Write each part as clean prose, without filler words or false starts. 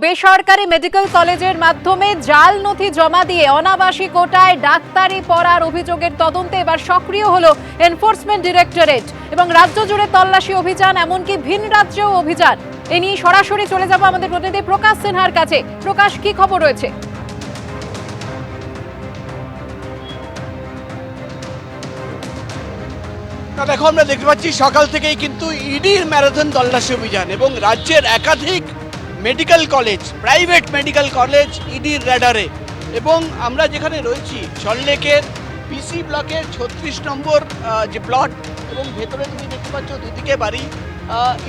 বেসরকারি মেডিকেল কলেজের মাধ্যমে জাল নথি জমা দিয়ে অনাবাসী কোটায় ডাক্তারি পড়ার অভিযোগের তদন্তে এবার সক্রিয় হলো এনফোর্সমেন্ট ডিরেক্টরেট এবং রাজ্য জুড়ে তল্লাশি অভিযান, এমনকি ভিন রাজ্যেও অভিযান। এ নিয়ে সরাসরি চলে যাব আমাদের প্রতিনিধি প্রকাশ সিনহার কাছে। প্রকাশ, কি খবর রয়েছে? দেখো, আমরা দেখতে পাচ্ছি সকাল থেকেই কিন্তু ইডির ম্যারাথন তল্লাশি অভিযান এবং রাজ্যের একাধিক medical college, private medical college ইডির র্যাডারে। এবং আমরা যেখানে রয়েছি সল্টলেকের পিসি ব্লকের 36 নম্বর যে প্লট, এবং ভেতরে তুমি দেখতে পাচ্ছ দুদিকে বাড়ি।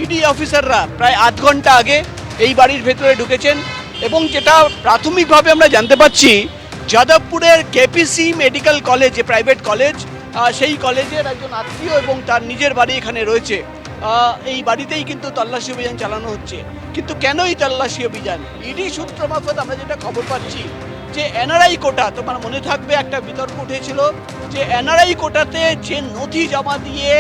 ইডি অফিসাররা প্রায় আধ ঘন্টা আগে এই বাড়ির ভেতরে ঢুকেছেন এবং যেটা প্রাথমিকভাবে আমরা জানতে পাচ্ছি, যাদবপুরের কেপিসি মেডিকেল কলেজ, যে প্রাইভেট কলেজ, সেই কলেজের একজন আত্মীয় এবং তার নিজের বাড়ি এখানে রয়েছে। এই বাড়িতেই কিন্তু তল্লাশি অভিযান চালানো হচ্ছে। কিন্তু কেন এই তল্লাশি অভিযান? ইডি সূত্র মারফত আমরা যেটা খবর পাচ্ছি যে এনআরআই কোটা, তোমার মনে থাকবে একটা বিতর্ক উঠেছিল যে এনআরআই কোটাতে যে নথি জমা দিয়ে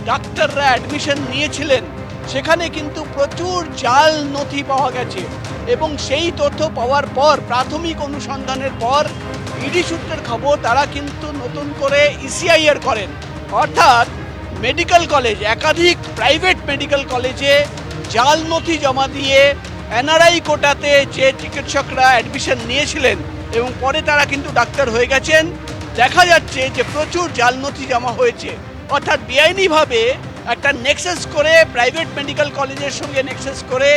ডাক্তাররা অ্যাডমিশন নিয়েছিলেন সেখানে কিন্তু প্রচুর জাল নথি পাওয়া গেছে। এবং সেই তথ্য পাওয়ার পর, প্রাথমিক অনুসন্ধানের পর ইডি সূত্রের খবর, তারা কিন্তু নতুন করে ইসিআইআর করেন, অর্থাৎ মেডিকেল কলেজ, একাধিক প্রাইভেট মেডিকেল কলেজে জাল নথি জমা দিয়ে এনআরআই কোটাতে যে চিকিৎসকরা অ্যাডমিশন নিয়েছিলেন এবং পরে তারা কিন্তু ডাক্তার হয়ে গেছেন, দেখা যাচ্ছে যে প্রচুর জাল নথি জমা হয়েছে। অর্থাৎ বেআইনিভাবে একটা নেক্সাস করে, প্রাইভেট মেডিকেল কলেজের সঙ্গে নেক্সাস করে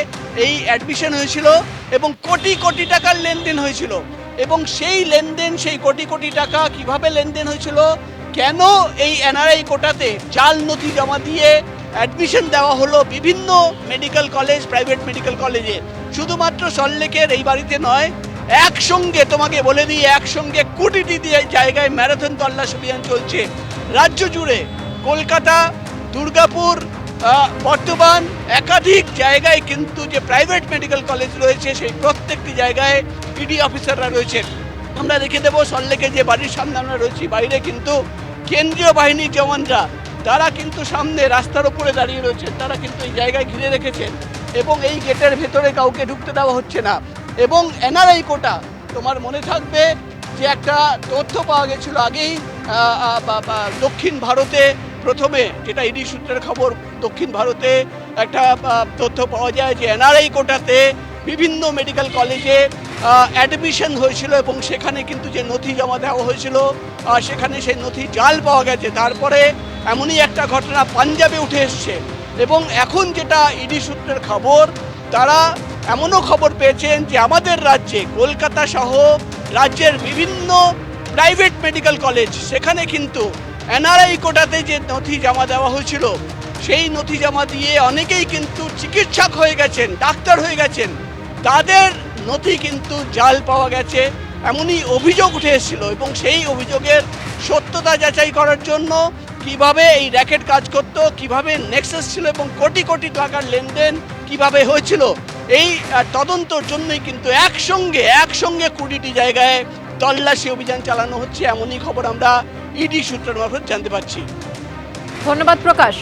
এই অ্যাডমিশন হয়েছিল এবং কোটি কোটি টাকার লেনদেন হয়েছিল। এবং সেই লেনদেন, সেই কোটি কোটি টাকা কিভাবে লেনদেন হয়েছিল, কেন এই এনআরআই কোটাতে জাল নথি জমা দিয়ে অ্যাডমিশন দেওয়া হলো বিভিন্ন মেডিকেল কলেজ, প্রাইভেট মেডিকেল কলেজে, শুধুমাত্র সল্টলেকের এই বাড়িতে নয়, একসঙ্গে তোমাকে বলে দিই, একসঙ্গে কোটিটি জায়গায় ম্যারাথন তল্লাশি অভিযান চলছে রাজ্য জুড়ে। কলকাতা, দুর্গাপুর, বর্ধমান, একাধিক জায়গায় কিন্তু যে প্রাইভেট মেডিকেল কলেজ রয়েছে সেই প্রত্যেকটি জায়গায় ইডি অফিসাররা রয়েছেন। আমরা দেখে দেবো সল্টলেকে যে বাড়ির সামনে আমরা রয়েছি, বাইরে কিন্তু কেন্দ্রীয় বাহিনীর জওয়ানরা, তারা কিন্তু সামনে রাস্তার উপরে দাঁড়িয়ে রয়েছেন, তারা কিন্তু এই জায়গায় ঘিরে রেখেছেন এবং এই গেটের ভেতরে কাউকে ঢুকতে দেওয়া হচ্ছে না। এবং এনআরআই কোটা, তোমার মনে থাকবে যে একটা তথ্য পাওয়া গেছিল আগেই, দক্ষিণ ভারতে প্রথমে, যেটা ইডি সূত্রের খবর, দক্ষিণ ভারতে একটা তথ্য পাওয়া যায় যে এনআরআই কোটাতে বিভিন্ন মেডিকেল কলেজে অ্যাডমিশন হয়েছিল এবং সেখানে কিন্তু যে নথি জমা দেওয়া হয়েছিল সেখানে সেই নথি জাল পাওয়া গেছে। তারপরে এমনই একটা ঘটনা পাঞ্জাবে উঠে এসছে এবং এখন যেটা ইডি সূত্রের খবর, তারা এমনও খবর পেয়েছেন যে আমাদের রাজ্যে, কলকাতা সহ রাজ্যের বিভিন্ন প্রাইভেট মেডিকেল কলেজ, সেখানে কিন্তু এনআরআই কোটাতে যে নথি জমা দেওয়া হয়েছিল সেই নথি জমা দিয়ে অনেকেই কিন্তু চিকিৎসক হয়ে গেছেন, ডাক্তার হয়ে গেছেন, তাদের নথি কিন্তু জাল পাওয়া গেছে, এমনই অভিযোগ উঠে এসেছিল। এবং সেই অভিযোগের সত্যতা যাচাই করার জন্য, কিভাবে এই র্যাকেট কাজ করত, কিভাবে নেক্সাস ছিল এবং কোটি কোটি টাকার লেনদেন কিভাবে হয়েছিল, এই তদন্তর জন্যই কিন্তু একসঙ্গে 20টি জায়গায় তল্লাশি অভিযান চালানো হচ্ছে, এমনই খবর আমরা ইডি সূত্রের মারফত জানতে পারছি। ধন্যবাদ প্রকাশ।